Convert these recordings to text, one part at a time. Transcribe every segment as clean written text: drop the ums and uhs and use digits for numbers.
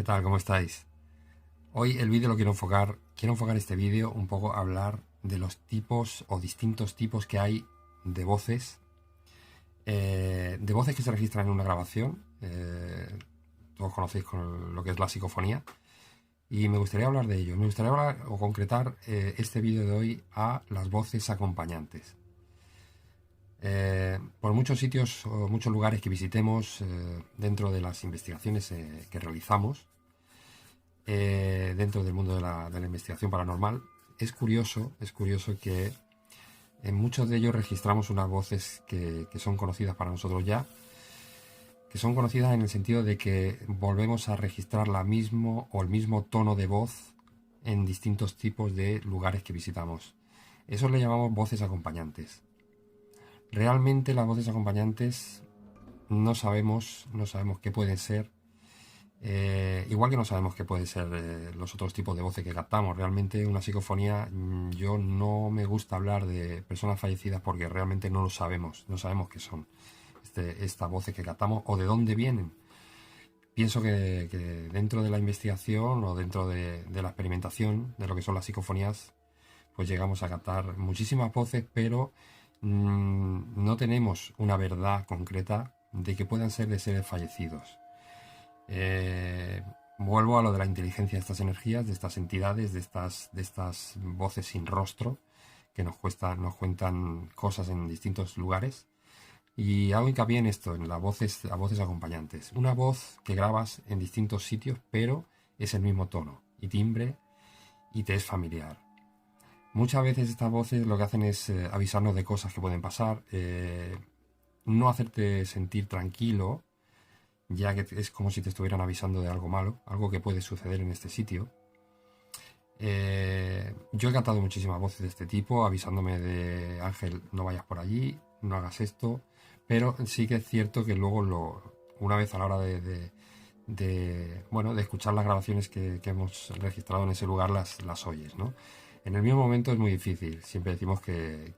¿Qué tal? ¿Cómo estáis? Hoy el vídeo lo quiero enfocar este vídeo un poco a hablar de los tipos o distintos tipos que hay de voces que se registran en una grabación. Todos conocéis con lo que es la psicofonía y me gustaría hablar de ello. Me gustaría hablar o concretar este vídeo de hoy a las voces acompañantes. Por muchos sitios o muchos lugares que visitemos dentro de las investigaciones que realizamos, dentro del mundo de la investigación paranormal, es curioso que en muchos de ellos registramos unas voces que son conocidas para nosotros ya, que son conocidas en el sentido de que volvemos a registrar el mismo tono de voz en distintos tipos de lugares que visitamos. Eso le llamamos voces acompañantes. Realmente las voces acompañantes no sabemos qué pueden ser. Igual que no sabemos qué pueden ser los otros tipos de voces que captamos. Realmente una psicofonía, yo no me gusta hablar de personas fallecidas porque realmente no lo sabemos, no sabemos qué son estas voces que captamos o de dónde vienen. Pienso que dentro de la investigación o dentro de la experimentación de lo que son las psicofonías, pues llegamos a captar muchísimas voces, pero no tenemos una verdad concreta de que puedan ser de seres fallecidos. Vuelvo a lo de la inteligencia de estas energías, de estas entidades, de estas voces sin rostro que nos cuentan cosas en distintos lugares. Y hago hincapié en esto, en las voces acompañantes. Una voz que grabas en distintos sitios, pero es el mismo tono y timbre y te es familiar. Muchas veces estas voces lo que hacen es avisarnos de cosas que pueden pasar, no hacerte sentir tranquilo, ya que es como si te estuvieran avisando de algo malo, algo que puede suceder en este sitio. Yo he cantado muchísimas voces de este tipo, avisándome de Ángel, no vayas por allí, no hagas esto, pero sí que es cierto que luego una vez a la hora de escuchar las grabaciones que hemos registrado en ese lugar, las oyes, ¿no? En el mismo momento es muy difícil. Siempre decimos que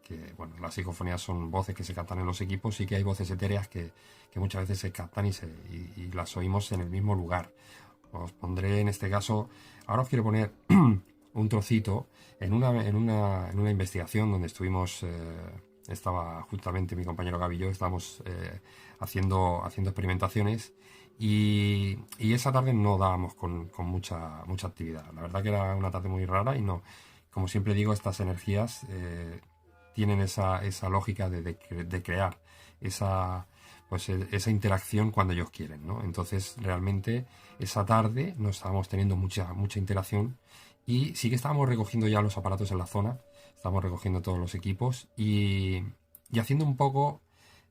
las psicofonías son voces que se captan en los equipos, y que hay voces etéreas que muchas veces se captan y las oímos en el mismo lugar. Os pondré en este caso, ahora os quiero poner un trocito en una investigación donde estaba justamente mi compañero Gaby y yo, estábamos haciendo experimentaciones y esa tarde no dábamos con mucha mucha actividad. La verdad que era una tarde muy rara y no, como siempre digo, estas energías tienen esa lógica de crear esa interacción cuando ellos quieren, ¿no? Entonces realmente esa tarde no estábamos teniendo mucha interacción, y sí que estábamos recogiendo ya los aparatos en la zona, estábamos recogiendo todos los equipos y haciendo un poco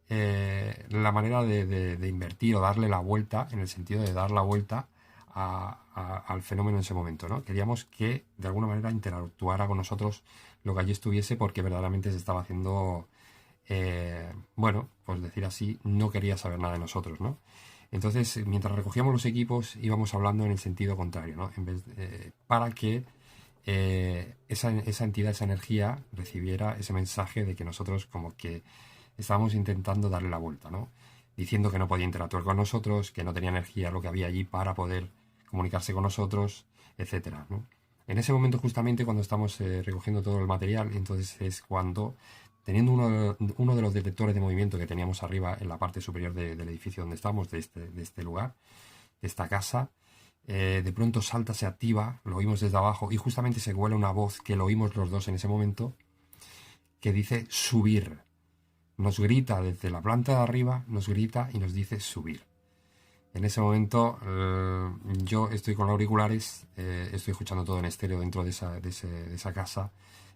la manera de invertir o darle la vuelta, en el sentido de dar la vuelta al fenómeno en ese momento, ¿no? Queríamos que de alguna manera interactuara con nosotros lo que allí estuviese, porque verdaderamente se estaba haciendo, pues decir así, no quería saber nada de nosotros, ¿no? Entonces, mientras recogíamos los equipos, íbamos hablando en el sentido contrario, ¿no? Para que esa entidad, esa energía, recibiera ese mensaje de que nosotros como que estábamos intentando darle la vuelta, ¿no? Diciendo que no podía interactuar con nosotros, que no tenía energía lo que había allí para poder comunicarse con nosotros, etcétera, ¿no? En ese momento, justamente cuando estamos recogiendo todo el material, entonces es cuando, teniendo uno de los detectores de movimiento que teníamos arriba en la parte superior del edificio donde estamos, de este lugar, de esta casa, de pronto salta, se activa, lo oímos desde abajo y justamente se cuela una voz que lo oímos los dos en ese momento, que dice subir. Nos grita desde la planta de arriba, nos grita y nos dice subir. En ese momento yo estoy con auriculares, estoy escuchando todo en estéreo dentro de esa casa.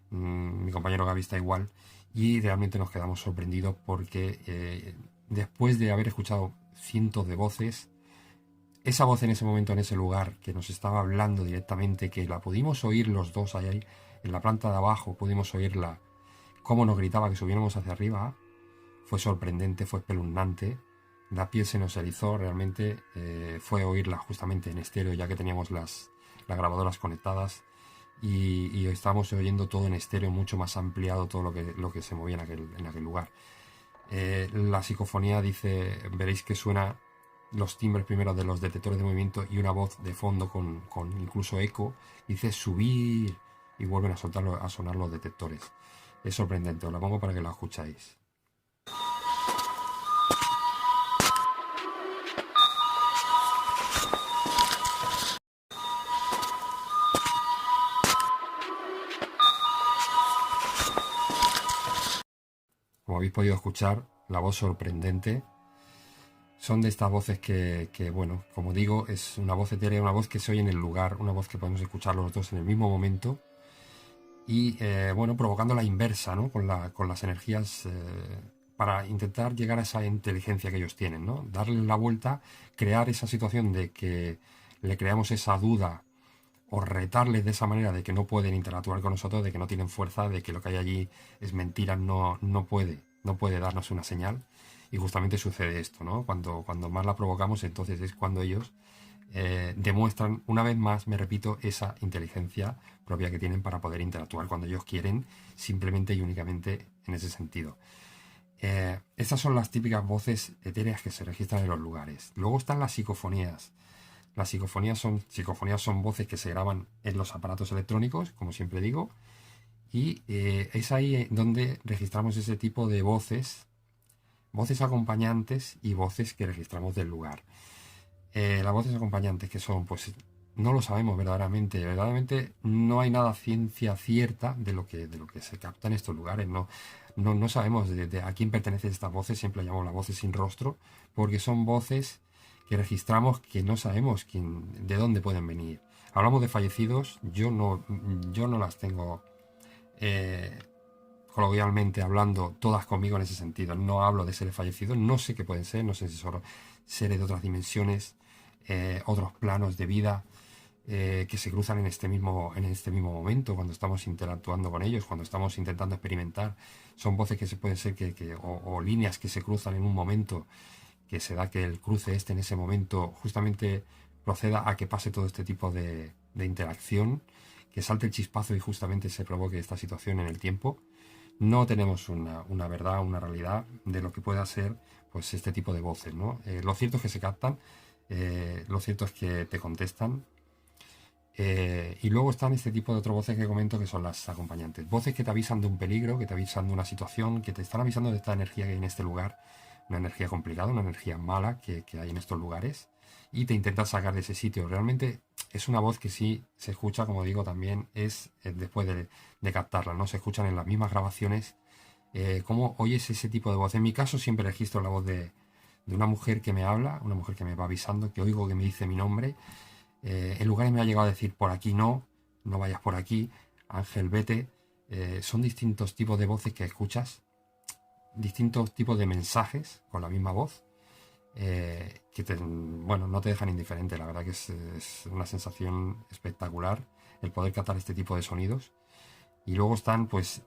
Mi compañero Gaby está igual, y realmente nos quedamos sorprendidos porque después de haber escuchado cientos de voces, esa voz en ese momento, en ese lugar, que nos estaba hablando directamente, que la pudimos oír los dos ahí en la planta de abajo, pudimos oírla, cómo nos gritaba que subiéramos hacia arriba, fue sorprendente, fue espeluznante. La piel se nos erizó, realmente fue oírla justamente en estéreo, ya que teníamos las grabadoras conectadas y estábamos oyendo todo en estéreo, mucho más ampliado todo lo que se movía en aquel lugar. La psicofonía dice, veréis que suena los timbres primero de los detectores de movimiento y una voz de fondo con incluso eco, y dice subir y vuelven a sonar los detectores. Es sorprendente, os la pongo para que la escucháis. Como habéis podido escuchar, la voz sorprendente. Son de estas voces que, bueno, como digo, es una voz etérea, una voz que se oye en el lugar, una voz que podemos escuchar los dos en el mismo momento y, bueno, provocando la inversa, ¿no? Con las energías para intentar llegar a esa inteligencia que ellos tienen, ¿no? Darle la vuelta, crear esa situación de que le creamos esa duda o retarles de esa manera de que no pueden interactuar con nosotros, de que no tienen fuerza, de que lo que hay allí es mentira, no puede darnos una señal. Y justamente sucede esto, ¿no? Cuando más la provocamos, entonces es cuando ellos demuestran, una vez más, me repito, esa inteligencia propia que tienen para poder interactuar cuando ellos quieren, simplemente y únicamente en ese sentido. Estas son las típicas voces etéreas que se registran en los lugares. Luego están las psicofonías. Las psicofonías son voces que se graban en los aparatos electrónicos, como siempre digo, y es ahí donde registramos ese tipo de voces acompañantes y voces que registramos del lugar. Las voces acompañantes que son, pues no lo sabemos verdaderamente no hay nada ciencia cierta de lo que se capta en estos lugares, no sabemos a quién pertenecen estas voces, siempre llamamos las voces sin rostro, porque son voces que registramos que no sabemos de dónde pueden venir. Hablamos de fallecidos, yo no las tengo coloquialmente hablando todas conmigo en ese sentido. No hablo de seres fallecidos, no sé qué pueden ser, no sé si son seres de otras dimensiones, otros planos de vida que se cruzan en este mismo momento, cuando estamos interactuando con ellos, cuando estamos intentando experimentar. Son voces que se pueden ser o líneas que se cruzan en un momento, que se da que el cruce en ese momento justamente proceda a que pase todo este tipo de interacción, que salte el chispazo y justamente se provoque esta situación en el tiempo. No tenemos una verdad, una realidad de lo que pueda ser pues este tipo de voces, ¿no? Lo cierto es que se captan, lo cierto es que te contestan, y luego están este tipo de otras voces que comento, que son las acompañantes. Voces que te avisan de un peligro, que te avisan de una situación, que te están avisando de esta energía que hay en este lugar, una energía complicada, una energía mala que hay en estos lugares, y te intentas sacar de ese sitio. Realmente es una voz que sí se escucha, como digo, también es después de captarla, ¿no? Se escuchan en las mismas grabaciones, cómo oyes ese tipo de voz. En mi caso siempre registro la voz de una mujer que me habla, una mujer que me va avisando, que oigo que me dice mi nombre. En lugares me ha llegado a decir, por aquí no vayas por aquí, Ángel, vete. Son distintos tipos de voces que escuchas, distintos tipos de mensajes con la misma voz, que no te dejan indiferente. La verdad que es una sensación espectacular el poder captar este tipo de sonidos. Y luego están pues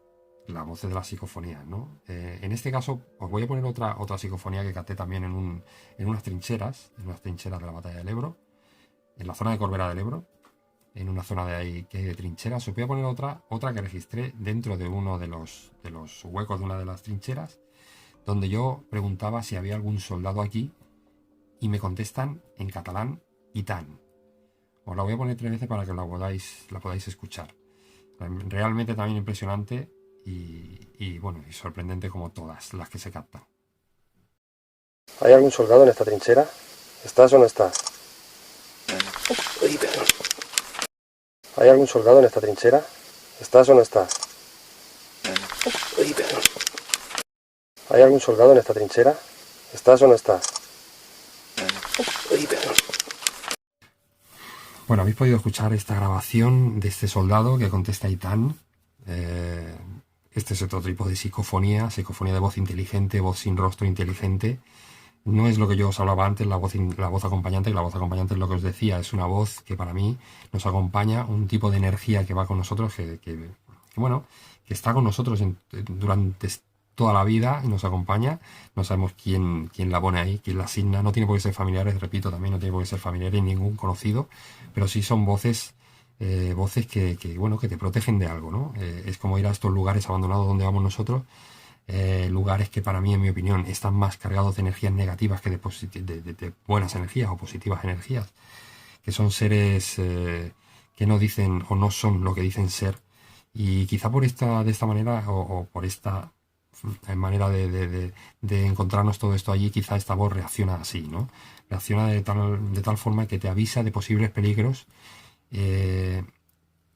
las voces de las psicofonías, ¿no? En este caso os voy a poner otra psicofonía que capté también en unas trincheras de la batalla del Ebro, en la zona de Corbera del Ebro, en una zona de ahí que hay de trincheras. Os voy a poner otra que registré dentro de uno de los huecos de una de las trincheras, donde yo preguntaba si había algún soldado aquí, y me contestan en catalán y tan. Os la voy a poner 3 veces para que la podáis escuchar. Realmente también impresionante y sorprendente, como todas las que se captan. ¿Hay algún soldado en esta trinchera? ¿Estás o no estás? Uy, perdón. ¿Hay algún soldado en esta trinchera? ¿Estás o no estás? Uy, perdón. ¿Hay algún soldado en esta trinchera? ¿Estás o no estás? Uy, perdón. Bueno, habéis podido escuchar esta grabación de este soldado que contesta Itán. Este es otro tipo de psicofonía de voz inteligente, voz sin rostro inteligente. No es lo que yo os hablaba antes, la voz acompañante, que la voz acompañante es lo que os decía, es una voz que para mí nos acompaña, un tipo de energía que va con nosotros, que está con nosotros durante toda la vida y nos acompaña. No sabemos quién la pone ahí, quién la asigna. No tiene por qué ser familiares, repito, también no tiene por qué ser familiares ningún conocido, pero sí son voces que te protegen de algo, ¿no? Es como ir a estos lugares abandonados donde vamos nosotros, lugares que para mí, en mi opinión, están más cargados de energías negativas que de buenas energías o positivas energías, que son seres que no dicen o no son lo que dicen ser. Y quizá de esta manera o por esta manera de encontrarnos todo esto allí, quizá esta voz reacciona así, ¿no? Reacciona de tal forma que te avisa de posibles peligros, eh,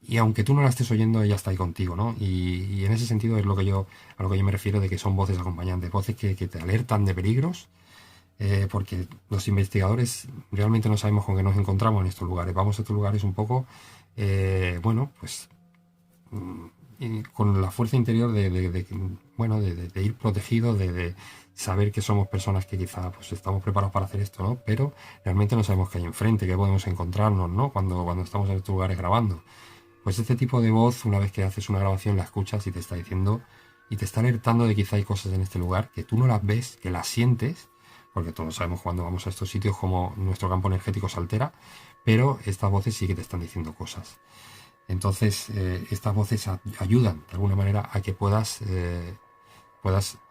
y aunque tú no la estés oyendo, ella está ahí contigo, ¿no? Y en ese sentido es a lo que yo me refiero, de que son voces acompañantes, voces que te alertan de peligros, porque los investigadores realmente no sabemos con qué nos encontramos en estos lugares. Vamos a estos lugares un poco, bueno, pues y con la fuerza interior bueno, de ir protegidos, de saber que somos personas que quizá pues estamos preparados para hacer esto, ¿no? Pero realmente no sabemos qué hay enfrente, qué podemos encontrarnos, ¿no? Cuando estamos en estos lugares grabando. Pues este tipo de voz, una vez que haces una grabación, la escuchas y te está diciendo y te está alertando de que quizá hay cosas en este lugar que tú no las ves, que las sientes, porque todos sabemos cuando vamos a estos sitios cómo nuestro campo energético se altera, pero estas voces sí que te están diciendo cosas. Entonces, estas voces ayudan de alguna manera a que puedas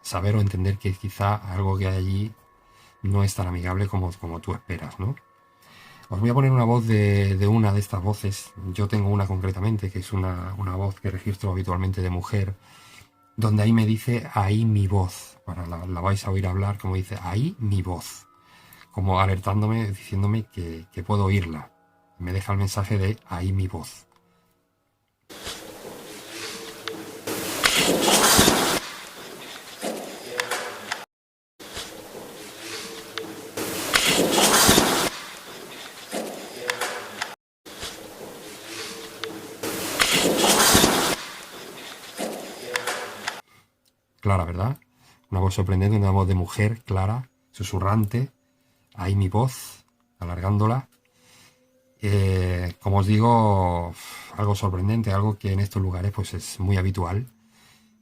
saber o entender que quizá algo que hay allí no es tan amigable como tú esperas, ¿no? Os voy a poner una voz de una de estas voces. Yo tengo una concretamente, que es una voz que registro habitualmente de mujer, donde ahí me dice, ahí mi voz. La vais a oír hablar, como dice, ahí mi voz. Como alertándome, diciéndome que puedo oírla. Me deja el mensaje de, ahí mi voz. Clara, ¿verdad? Una voz sorprendente, una voz de mujer, clara, susurrante. Ahí mi voz, alargándola. Como os digo, algo sorprendente, algo que en estos lugares pues es muy habitual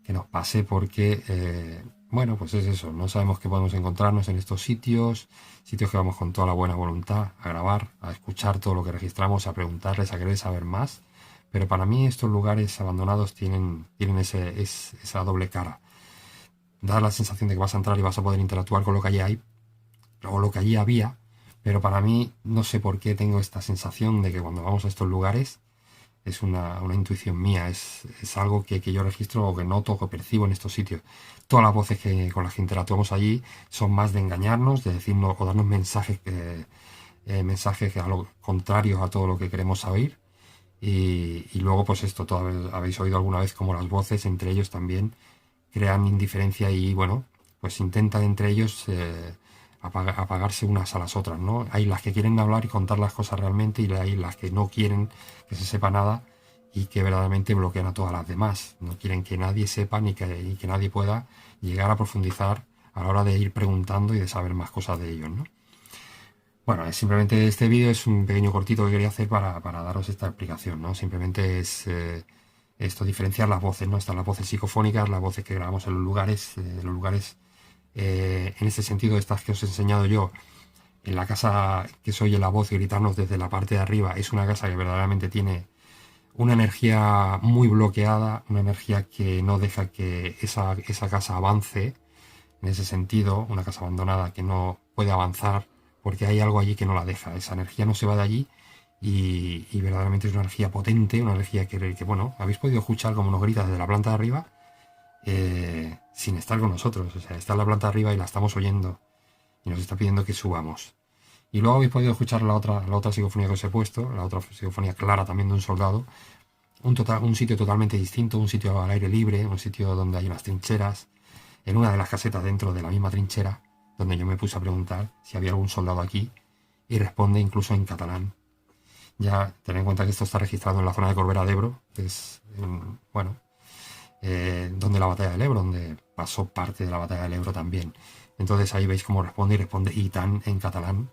que nos pase porque, bueno, pues es eso, no sabemos qué podemos encontrarnos en estos sitios que vamos con toda la buena voluntad a grabar, a escuchar todo lo que registramos, a preguntarles, a querer saber más, pero para mí estos lugares abandonados tienen esa doble cara. Da la sensación de que vas a entrar y vas a poder interactuar con lo que allí hay, o lo que allí había, pero para mí no sé por qué tengo esta sensación de que cuando vamos a estos lugares es una intuición mía, es algo que yo registro o que noto o que percibo en estos sitios. Todas las voces con las que interactuamos allí son más de engañarnos, de decirnos o darnos mensajes a lo contrarios a todo lo que queremos oír. Y luego, pues esto, habéis oído alguna vez como las voces entre ellos también crean indiferencia y, bueno, pues intentan entre ellos apagarse unas a las otras, ¿no? Hay las que quieren hablar y contar las cosas realmente y hay las que no quieren que se sepa nada y que verdaderamente bloquean a todas las demás. No quieren que nadie sepa y que nadie pueda llegar a profundizar a la hora de ir preguntando y de saber más cosas de ellos, ¿no? Bueno, simplemente este vídeo es un pequeño cortito que quería hacer para daros esta explicación, ¿no? Simplemente es esto, diferenciar las voces, ¿no? Están las voces psicofónicas, las voces que grabamos en los lugares, en este sentido, estas que os he enseñado yo, en la casa que se oye la voz y gritarnos desde la parte de arriba, es una casa que verdaderamente tiene una energía muy bloqueada, una energía que no deja que esa casa avance, en ese sentido, una casa abandonada que no puede avanzar porque hay algo allí que no la deja, esa energía no se va de allí y verdaderamente es una energía potente, una energía que bueno, habéis podido escuchar como nos grita desde la planta de arriba, sin estar con nosotros, o sea, está en la planta de arriba y la estamos oyendo y nos está pidiendo que subamos. Y luego habéis podido escuchar la otra psicofonía que os he puesto, la otra psicofonía clara también de un soldado, un sitio totalmente distinto, un sitio al aire libre, un sitio donde hay unas trincheras, en una de las casetas dentro de la misma trinchera, donde yo me puse a preguntar si había algún soldado aquí, y responde incluso en catalán. Ya tened en cuenta que esto está registrado en la zona de Corbera de Ebro, que es, bueno, donde la batalla del Ebro, donde pasó parte de la batalla del Ebro también. Entonces ahí veis cómo responde y responde Itan en catalán.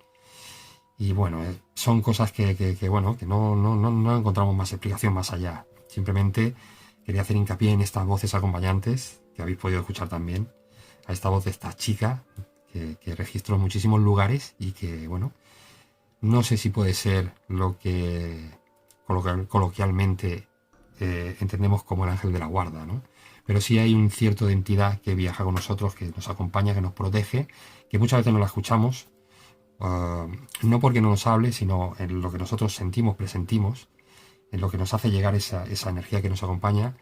Y bueno, son cosas bueno, que no encontramos más explicación más allá. Simplemente quería hacer hincapié en estas voces acompañantes que habéis podido escuchar también, a esta voz de esta chica que registro en muchísimos lugares y que, bueno, no sé si puede ser lo que coloquialmente entendemos como el ángel de la guarda, ¿no? Pero sí hay un cierto de entidad que viaja con nosotros, que nos acompaña, que nos protege, que muchas veces no la escuchamos, no porque no nos hable, sino en lo que nosotros sentimos, presentimos, en lo que nos hace llegar esa energía que nos acompaña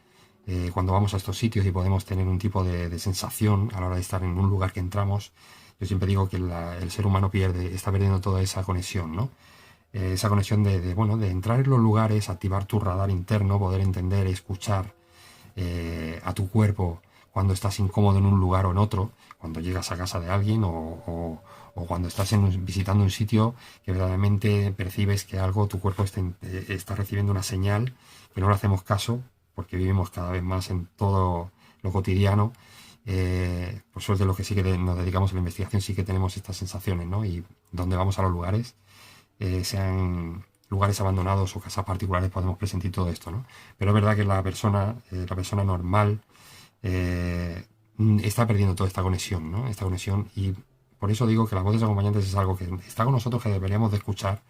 cuando vamos a estos sitios y podemos tener un tipo de sensación a la hora de estar en un lugar que entramos. Yo siempre digo que el ser humano está perdiendo toda esa conexión, ¿no? Esa conexión de entrar en los lugares, activar tu radar interno, poder entender, escuchar a tu cuerpo cuando estás incómodo en un lugar o en otro, cuando llegas a casa de alguien o cuando estás visitando un sitio que verdaderamente percibes que tu cuerpo está recibiendo una señal, que no le hacemos caso porque vivimos cada vez más en todo lo cotidiano. Por suerte los que sí que nos dedicamos a la investigación sí que tenemos estas sensaciones, ¿no? Y donde vamos a los lugares, sean lugares abandonados o casas particulares, podemos presentir todo esto, ¿no? Pero es verdad que la persona normal está perdiendo toda esta conexión, ¿no? Esta conexión, y por eso digo que las voces acompañantes es algo que está con nosotros, que deberíamos de escuchar,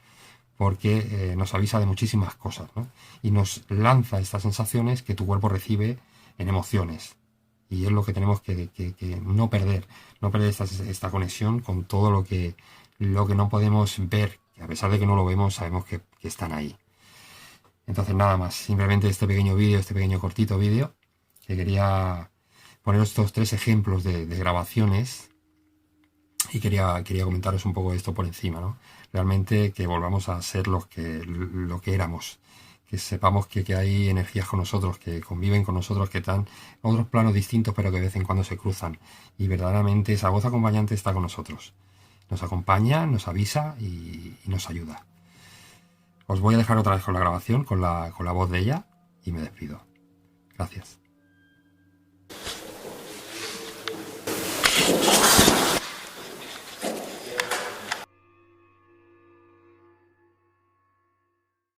porque nos avisa de muchísimas cosas, ¿no? Y nos lanza estas sensaciones que tu cuerpo recibe en emociones. Y es lo que tenemos que no perder esta conexión con todo lo que no podemos ver, que a pesar de que no lo vemos, sabemos que están ahí. Entonces nada más, simplemente este pequeño cortito vídeo, que quería poner estos 3 ejemplos de grabaciones, y quería comentaros un poco esto por encima, ¿no? Realmente que volvamos a ser lo que éramos, que sepamos que hay energías con nosotros, que conviven con nosotros, que están en otros planos distintos, pero que de vez en cuando se cruzan. Y verdaderamente esa voz acompañante está con nosotros. Nos acompaña, nos avisa y nos ayuda. Os voy a dejar otra vez con la grabación, con la voz de ella, y me despido. Gracias.